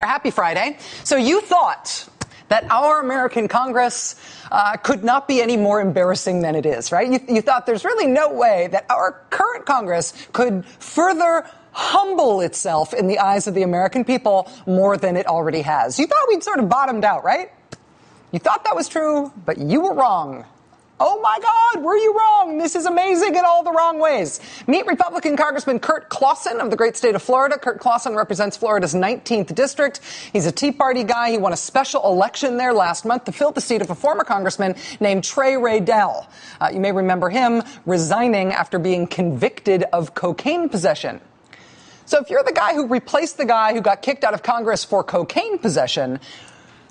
Happy Friday. So you thought that our American Congress could not be any more embarrassing than it is, right? You thought there's really no way that our current Congress could further humble itself in the eyes of the American people more than it already has. You thought we'd sort of bottomed out, right? You thought that was true, but you were wrong. Oh my God, were you wrong? This is amazing in all the wrong ways. Meet Republican Congressman Kurt Clausen of the great state of Florida. Kurt Clausen represents Florida's 19th district. He's a Tea Party guy. He won a special election there last month to fill the seat of a former congressman named Trey Raydell. You may remember him resigning after being convicted of cocaine possession. So if you're the guy who replaced the guy who got kicked out of Congress for cocaine possession,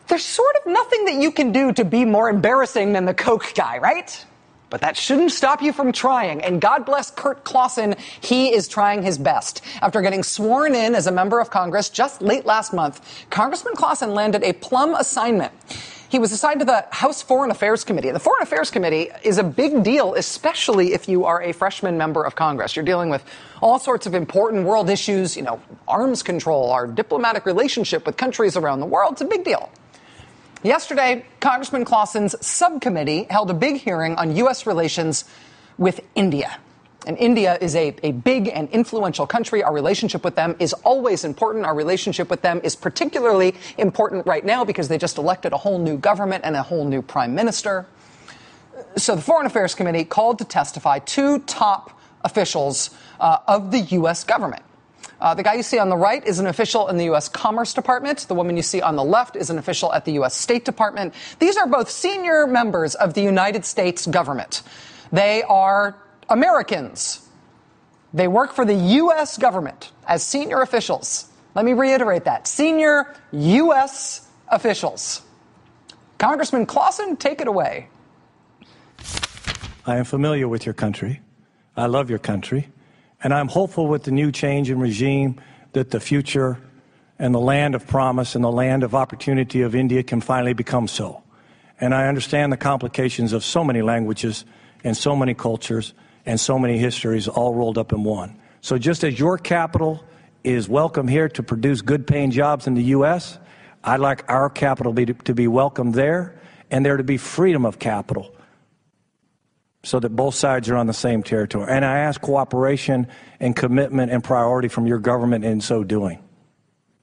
there's sort of nothing that you can do to be more embarrassing than the coke guy, right? But that shouldn't stop you from trying. And God bless Kurt Clausen, he is trying his best. After getting sworn in as a member of Congress just late last month, Congressman Clausen landed a plum assignment. He was assigned to the House Foreign Affairs Committee. The Foreign Affairs Committee is a big deal, especially if you are a freshman member of Congress. You're dealing with all sorts of important world issues, arms control, our diplomatic relationship with countries around the world. It's a big deal. Yesterday, Congressman Clausen's subcommittee held a big hearing on U.S. relations with India. And India is a big and influential country. Our relationship with them is always important. Our relationship with them is particularly important right now because they just elected a whole new government and a whole new prime minister. So the Foreign Affairs Committee called to testify two top officials of the U.S. government. The guy you see on the right is an official in the U.S. Commerce Department. The woman you see on the left is an official at the U.S. State Department. These are both senior members of the United States government. They are Americans. They work for the U.S. government as senior officials. Let me reiterate that. Senior U.S. officials. Congressman Clausen, take it away. I am familiar with your country. I love your country. And I'm hopeful with the new change in regime that the future and the land of promise and the land of opportunity of India can finally become so. And I understand the complications of so many languages and so many cultures and so many histories all rolled up in one. So just as your capital is welcome here to produce good-paying jobs in the U.S., I'd like our capital to be welcome there and there to be freedom of capital, so that both sides are on the same territory. And I ask cooperation and commitment and priority from your government in so doing.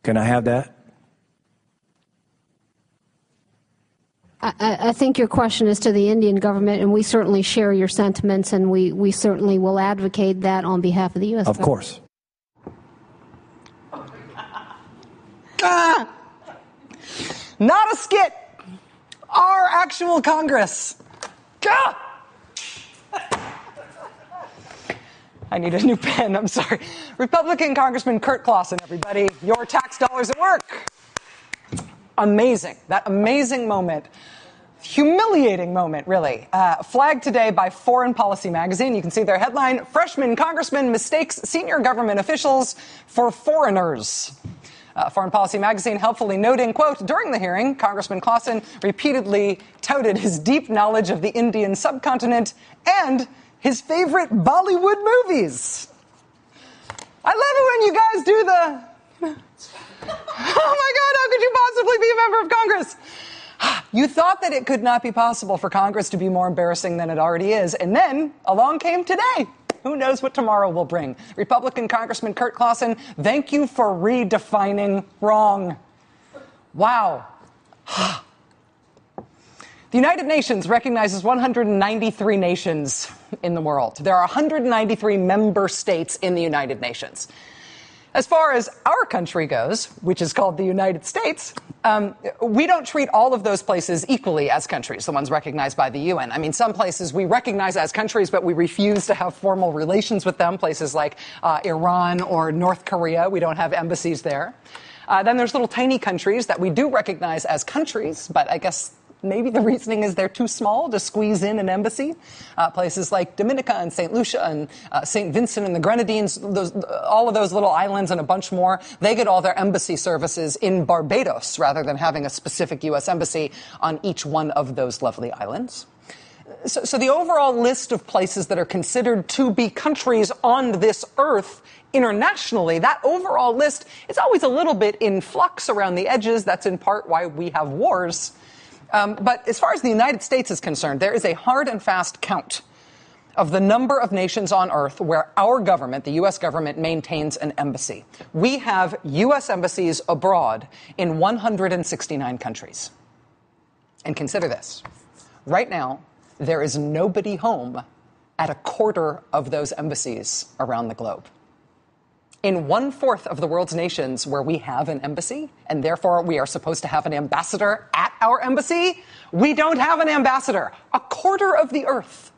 Can I have that? I think your question is to the Indian government, and we certainly share your sentiments, and we certainly will advocate that on behalf of the U.S. Of course. Not a skit. Our actual Congress. I need a new pen. I'm sorry. Republican Congressman Kurt Clausen, everybody. Your tax dollars at work. Amazing. That amazing moment. Humiliating moment, really. Flagged today by Foreign Policy magazine. You can see their headline, Freshman Congressman Mistakes Senior Government Officials for Foreigners. Foreign Policy magazine helpfully noting, quote, during the hearing, Congressman Clausen repeatedly touted his deep knowledge of the Indian subcontinent and his favorite Bollywood movies. I love it when you guys do the, oh my God, how could you possibly be a member of Congress? You thought that it could not be possible for Congress to be more embarrassing than it already is. And then along came today. Who knows what tomorrow will bring? Republican Congressman Kurt Clausen, thank you for redefining wrong. Wow. The United Nations recognizes 193 nations in the world. There are 193 member states in the United Nations. As far as our country goes, which is called the United States, we don't treat all of those places equally as countries, the ones recognized by the UN. I mean, some places we recognize as countries, but we refuse to have formal relations with them, places like Iran or North Korea. We don't have embassies there. Then there's little tiny countries that we do recognize as countries, but I guess maybe the reasoning is they're too small to squeeze in an embassy. Places like Dominica and St. Lucia and St. Vincent and the Grenadines, all of those little islands and a bunch more, they get all their embassy services in Barbados rather than having a specific U.S. embassy on each one of those lovely islands. So the overall list of places that are considered to be countries on this earth internationally, that overall list is always a little bit in flux around the edges. That's in part why we have wars. But as far as the United States is concerned, there is a hard and fast count of the number of nations on earth where our government, the U.S. government, maintains an embassy. We have U.S. embassies abroad in 169 countries. And consider this. Right now, there is nobody home at a quarter of those embassies around the globe. In 1/4 of the world's nations where we have an embassy, and therefore we are supposed to have an ambassador at our embassy, we don't have an ambassador. A quarter of the earth.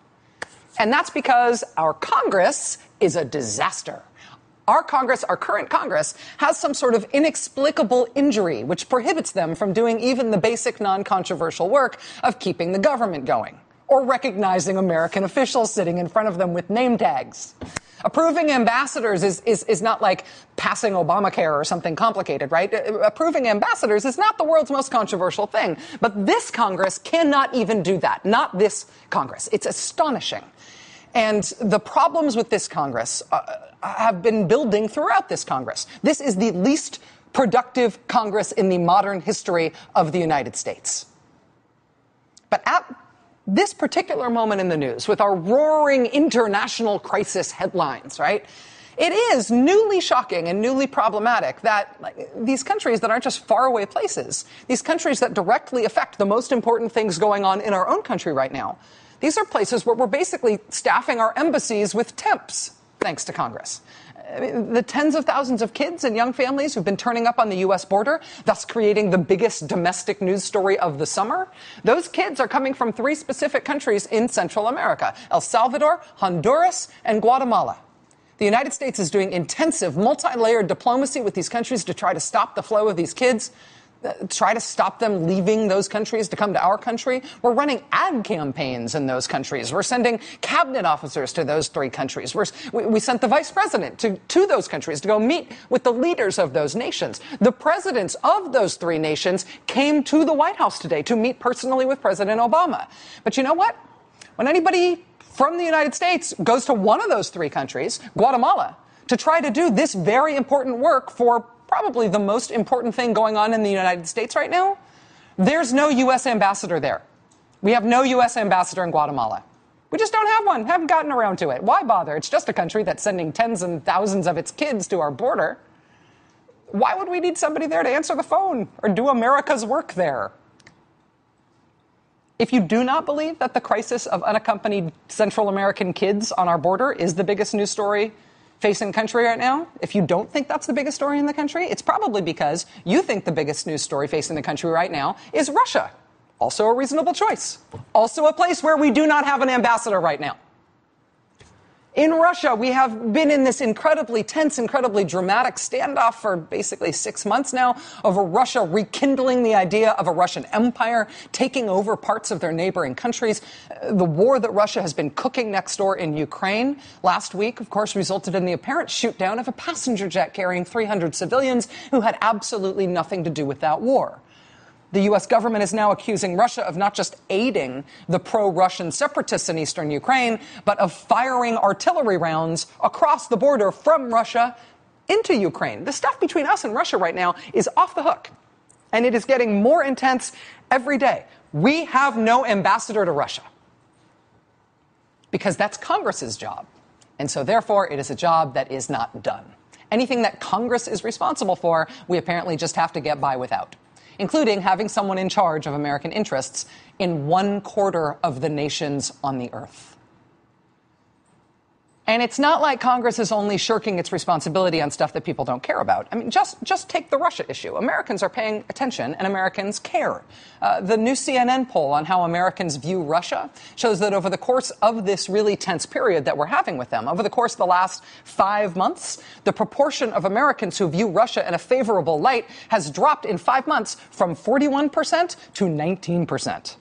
And that's because our Congress is a disaster. Our Congress, our current Congress, has some sort of inexplicable injury which prohibits them from doing even the basic non-controversial work of keeping the government going or recognizing American officials sitting in front of them with name tags. Approving ambassadors is not like passing Obamacare or something complicated, right? Approving ambassadors is not the world's most controversial thing. But this Congress cannot even do that. Not this Congress. It's astonishing. And the problems with this Congress have been building throughout this Congress. This is the least productive Congress in the modern history of the United States. But at this particular moment in the news, with our roaring international crisis headlines, right, it is newly shocking and newly problematic that these countries that aren't just faraway places, these countries that directly affect the most important things going on in our own country right now, these are places where we're basically staffing our embassies with temps, thanks to Congress. The tens of thousands of kids and young families who've been turning up on the U.S. border, thus creating the biggest domestic news story of the summer, those kids are coming from 3 specific countries in Central America: El Salvador, Honduras, and Guatemala. The United States is doing intensive, multi-layered diplomacy with these countries to try to stop the flow of these kids, try to stop them leaving those countries to come to our country. We're running ad campaigns in those countries. We're sending cabinet officers to those 3 countries. We sent the vice president to those countries to go meet with the leaders of those nations. The presidents of those 3 nations came to the White House today to meet personally with President Obama. But you know what? When anybody from the United States goes to one of those 3 countries, Guatemala, to try to do this very important work for probably the most important thing going on in the United States right now, there's no U.S. ambassador there. We have no U.S. ambassador in Guatemala. We just don't have one. Haven't gotten around to it. Why bother? It's just a country that's sending tens and thousands of its kids to our border. Why would we need somebody there to answer the phone or do America's work there? If you do not believe that the crisis of unaccompanied Central American kids on our border is the biggest news story facing the country right now, if you don't think that's the biggest story in the country, it's probably because you think the biggest news story facing the country right now is Russia. Also a reasonable choice. Also a place where we do not have an ambassador right now. In Russia, we have been in this incredibly tense, incredibly dramatic standoff for basically 6 months now over Russia rekindling the idea of a Russian empire, taking over parts of their neighboring countries. The war that Russia has been cooking next door in Ukraine last week, of course, resulted in the apparent shoot-down of a passenger jet carrying 300 civilians who had absolutely nothing to do with that war. The U.S. government is now accusing Russia of not just aiding the pro-Russian separatists in eastern Ukraine, but of firing artillery rounds across the border from Russia into Ukraine. The stuff between us and Russia right now is off the hook, and it is getting more intense every day. We have no ambassador to Russia because that's Congress's job, and so therefore it is a job that is not done. Anything that Congress is responsible for, we apparently just have to get by without, including having someone in charge of American interests in 1/4 of the nations on the earth. And it's not like Congress is only shirking its responsibility on stuff that people don't care about. I mean, just take the Russia issue. Americans are paying attention and Americans care. The new CNN poll on how Americans view Russia shows that over the course of this really tense period that we're having with them, over the course of the last 5 months, the proportion of Americans who view Russia in a favorable light has dropped in 5 months from 41% to 19%.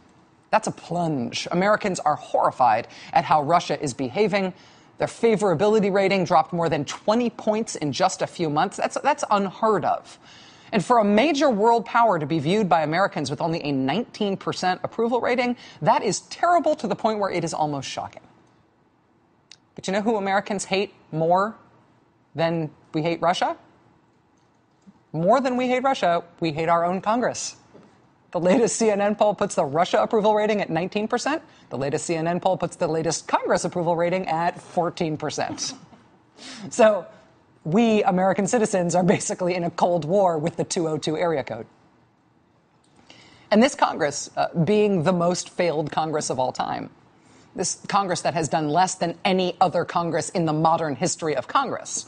That's a plunge. Americans are horrified at how Russia is behaving. Their favorability rating dropped more than 20 points in just a few months. That's unheard of. And for a major world power to be viewed by Americans with only a 19% approval rating, that is terrible to the point where it is almost shocking. But you know who Americans hate more than we hate Russia? More than we hate Russia, we hate our own Congress. The latest CNN poll puts the Russia approval rating at 19%. The latest CNN poll puts the latest Congress approval rating at 14%. So we American citizens are basically in a Cold War with the 202 area code. And this Congress, being the most failed Congress of all time, this Congress that has done less than any other Congress in the modern history of Congress,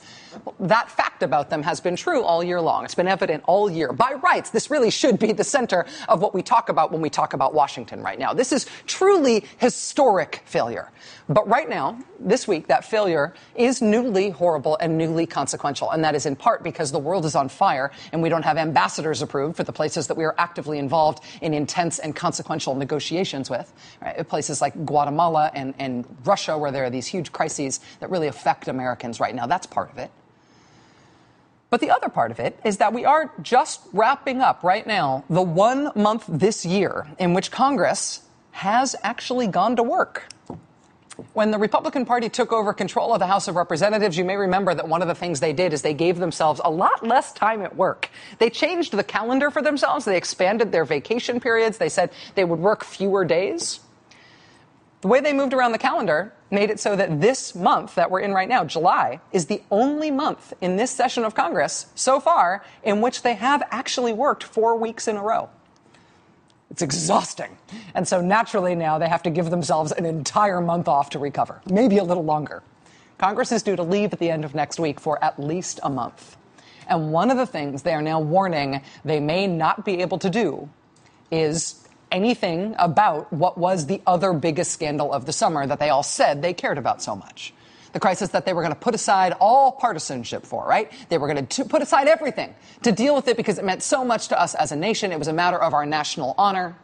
that fact about them has been true all year long. It's been evident all year. By rights, this really should be the center of what we talk about when we talk about Washington right now. This is truly historic failure. But right now, this week, that failure is newly horrible and newly consequential. And that is in part because the world is on fire and we don't have ambassadors approved for the places that we are actively involved in intense and consequential negotiations with, right? Places like Guatemala and Russia, where there are these huge crises that really affect Americans right now. That's part of it. But the other part of it is that we are just wrapping up right now the 1 month this year in which Congress has actually gone to work. When the Republican Party took over control of the House of Representatives, you may remember that one of the things they did is they gave themselves a lot less time at work. They changed the calendar for themselves. They expanded their vacation periods. They said they would work fewer days. The way they moved around the calendar made it so that this month that we're in right now, July, is the only month in this session of Congress so far in which they have actually worked 4 weeks in a row. It's exhausting. And so naturally now they have to give themselves an entire month off to recover, maybe a little longer. Congress is due to leave at the end of next week for at least a month. And one of the things they are now warning they may not be able to do is anything about what was the other biggest scandal of the summer that they all said they cared about so much. The crisis that they were going to put aside all partisanship for, right? They were going to put aside everything to deal with it because it meant so much to us as a nation. It was a matter of our national honor.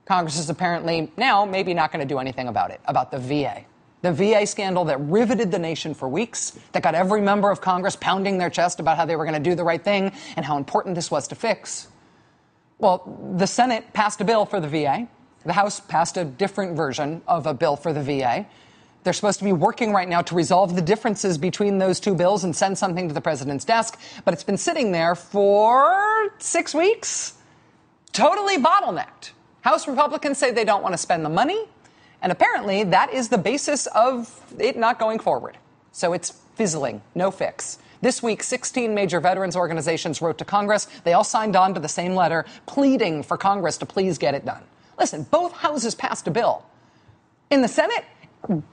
Congress is apparently now maybe not going to do anything about it, about the VA. The VA scandal that riveted the nation for weeks, that got every member of Congress pounding their chest about how they were going to do the right thing and how important this was to fix. Well, the Senate passed a bill for the VA. The House passed a different version of a bill for the VA. They're supposed to be working right now to resolve the differences between those two bills and send something to the president's desk. But it's been sitting there for 6 weeks, totally bottlenecked. House Republicans say they don't want to spend the money. And apparently that is the basis of it not going forward. So it's fizzling, no fix. This week, 16 major veterans organizations wrote to Congress. They all signed on to the same letter, pleading for Congress to please get it done. Listen, both houses passed a bill. In the Senate,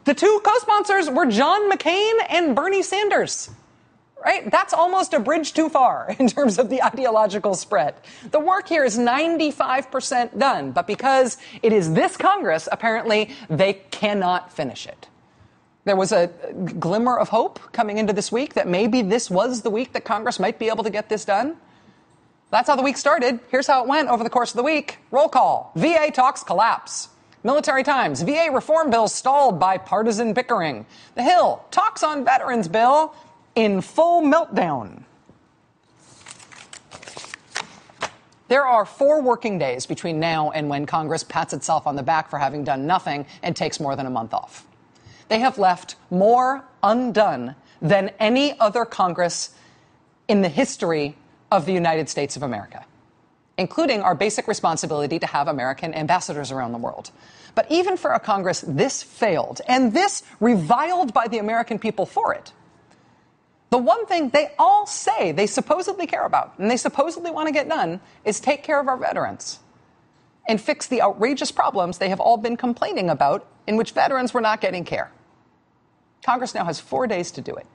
the two co-sponsors were John McCain and Bernie Sanders. Right? That's almost a bridge too far in terms of the ideological spread. The work here is 95% done, but because it is this Congress, apparently they cannot finish it. There was a glimmer of hope coming into this week that maybe this was the week that Congress might be able to get this done. That's how the week started. Here's how it went over the course of the week. Roll call. VA talks collapse. Military Times. VA reform bill stalled by partisan bickering. The Hill. Talks on veterans bill in full meltdown. There are 4 working days between now and when Congress pats itself on the back for having done nothing and takes more than a month off. They have left more undone than any other Congress in the history of the United States of America, including our basic responsibility to have American ambassadors around the world. But even for a Congress this failed, and this reviled by the American people for it, the one thing they all say they supposedly care about, and they supposedly want to get done, is take care of our veterans and fix the outrageous problems they have all been complaining about in which veterans were not getting care. Congress now has 4 days to do it.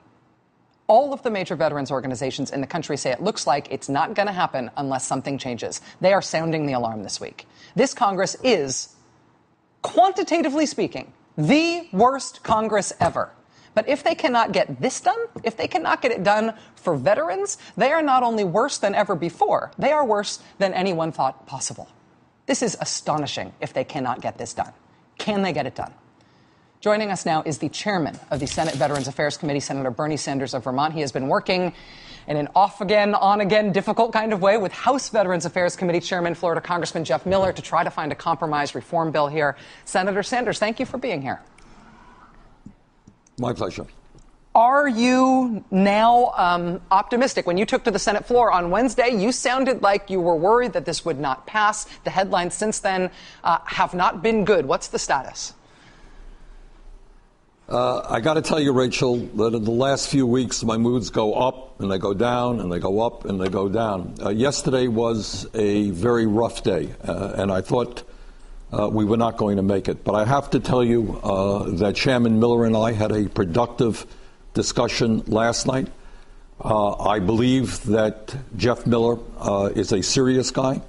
All of the major veterans organizations in the country say it looks like it's not going to happen unless something changes. They are sounding the alarm this week. This Congress is, quantitatively speaking, the worst Congress ever. But if they cannot get this done, if they cannot get it done for veterans, they are not only worse than ever before, they are worse than anyone thought possible. This is astonishing if they cannot get this done. Can they get it done? Joining us now is the chairman of the Senate Veterans Affairs Committee, Senator Bernie Sanders of Vermont. He has been working in an off-again, on-again, difficult kind of way with House Veterans Affairs Committee Chairman, Florida Congressman Jeff Miller, to try to find a compromise reform bill here. Senator Sanders, thank you for being here. My pleasure. Are you now optimistic? When you took to the Senate floor on Wednesday, you sounded like you were worried that this would not pass. The headlines since then have not been good. What's the status? I got to tell you, Rachel, that in the last few weeks, my moods go up and they go down and they go up and they go down. Yesterday was a very rough day, and I thought we were not going to make it. But I have to tell you that Chairman Miller and I had a productive discussion last night. I believe that Jeff Miller is a serious guy.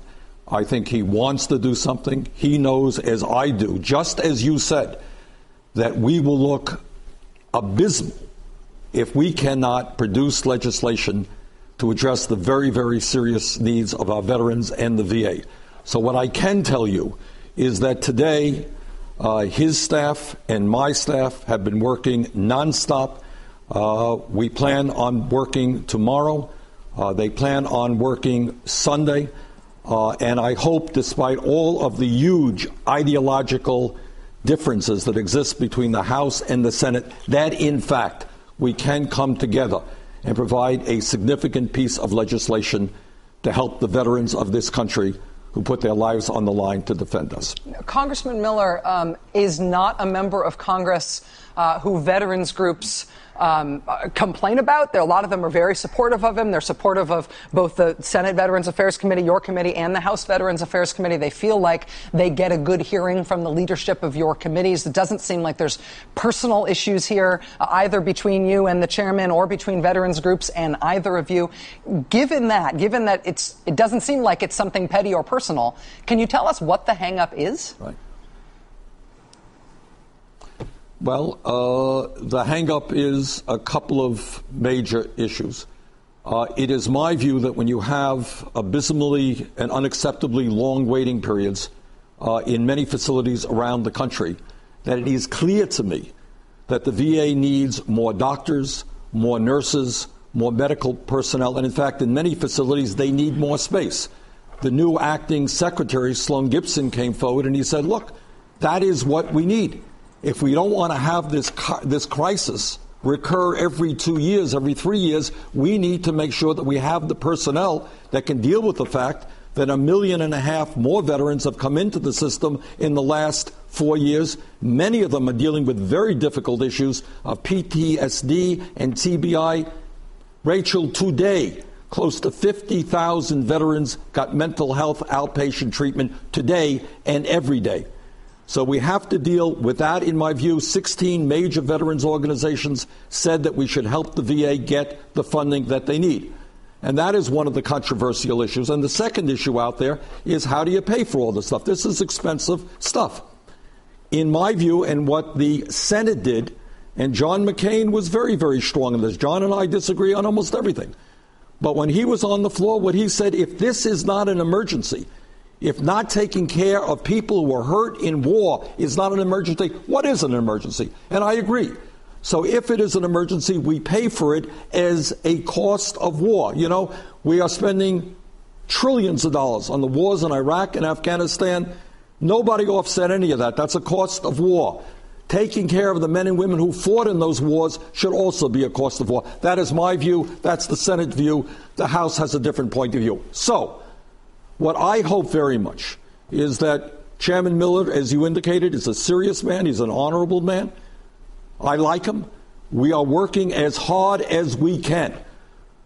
I think he wants to do something. He knows, as I do, just as you said, that we will look abysmal if we cannot produce legislation to address the very, very serious needs of our veterans and the VA. So what I can tell you is that today his staff and my staff have been working nonstop. We plan on working tomorrow. They plan on working Sunday. And I hope, despite all of the huge ideological differences that exist between the House and the Senate, that, in fact, we can come together and provide a significant piece of legislation to help the veterans of this country who put their lives on the line to defend us. Congressman Miller is not a member of Congress who veterans groups complain about. A lot of them are very supportive of him. They're supportive of both the Senate Veterans Affairs Committee, your committee, and the House Veterans Affairs Committee. They feel like they get a good hearing from the leadership of your committees. It doesn't seem like there's personal issues here, either between you and the chairman or between veterans groups and either of you. Given that it doesn't seem like it's something petty or personal, can you tell us what the hang-up is? Right. Well, the hang-up is a couple of major issues. It is my view that when you have abysmally and unacceptably long waiting periods in many facilities around the country, that it is clear to me that the VA needs more doctors, more nurses, more medical personnel, and in fact, in many facilities, they need more space. The new acting secretary, Sloan Gibson, came forward and he said, look, that is what we need. If we don't want to have this crisis recur every 2 years, every 3 years, we need to make sure that we have the personnel that can deal with the fact that 1.5 million more veterans have come into the system in the last 4 years. Many of them are dealing with very difficult issues of PTSD and TBI. Rachel, today, close to 50,000 veterans got mental health outpatient treatment today and every day. So we have to deal with that. In my view, 16 major veterans organizations said that we should help the VA get the funding that they need. And that is one of the controversial issues. And the second issue out there is, how do you pay for all this stuff? This is expensive stuff. In my view, and what the Senate did, and John McCain was very, very strong in this. John and I disagree on almost everything. But when he was on the floor, what he said, if this is not an emergency, if not taking care of people who are hurt in war is not an emergency, what is an emergency? And I agree. So if it is an emergency, we pay for it as a cost of war. You know, we are spending trillions of dollars on the wars in Iraq and Afghanistan. Nobody offset any of that. That's a cost of war. Taking care of the men and women who fought in those wars should also be a cost of war. That is my view. That's the Senate view. The House has a different point of view. So what I hope very much is that Chairman Miller, as you indicated, is a serious man. He's an honorable man. I like him. We are working as hard as we can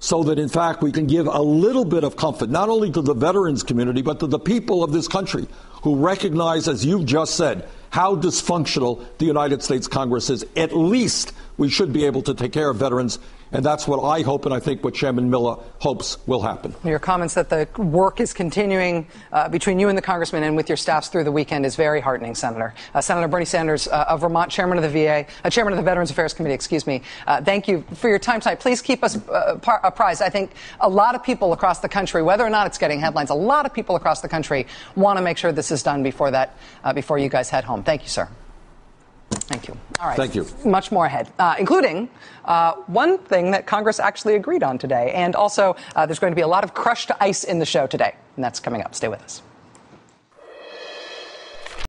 so that, in fact, we can give a little bit of comfort, not only to the veterans community, but to the people of this country who recognize, as you've just said, how dysfunctional the United States Congress is. At least we should be able to take care of veterans. And that's what I hope, and I think what Chairman Miller hopes will happen. Your comments that the work is continuing between you and the congressman and with your staffs through the weekend is very heartening, Senator. Senator Bernie Sanders of Vermont, chairman of the VA, chairman of the Veterans Affairs Committee, thank you for your time tonight. Please keep us apprised. I think a lot of people across the country, whether or not it's getting headlines, a lot of people across the country want to make sure this is done before you guys head home. Thank you, sir. Thank you. All right. Thank you. Much more ahead, including one thing that Congress actually agreed on today. And also, there's going to be a lot of crushed ice in the show today. And that's coming up. Stay with us.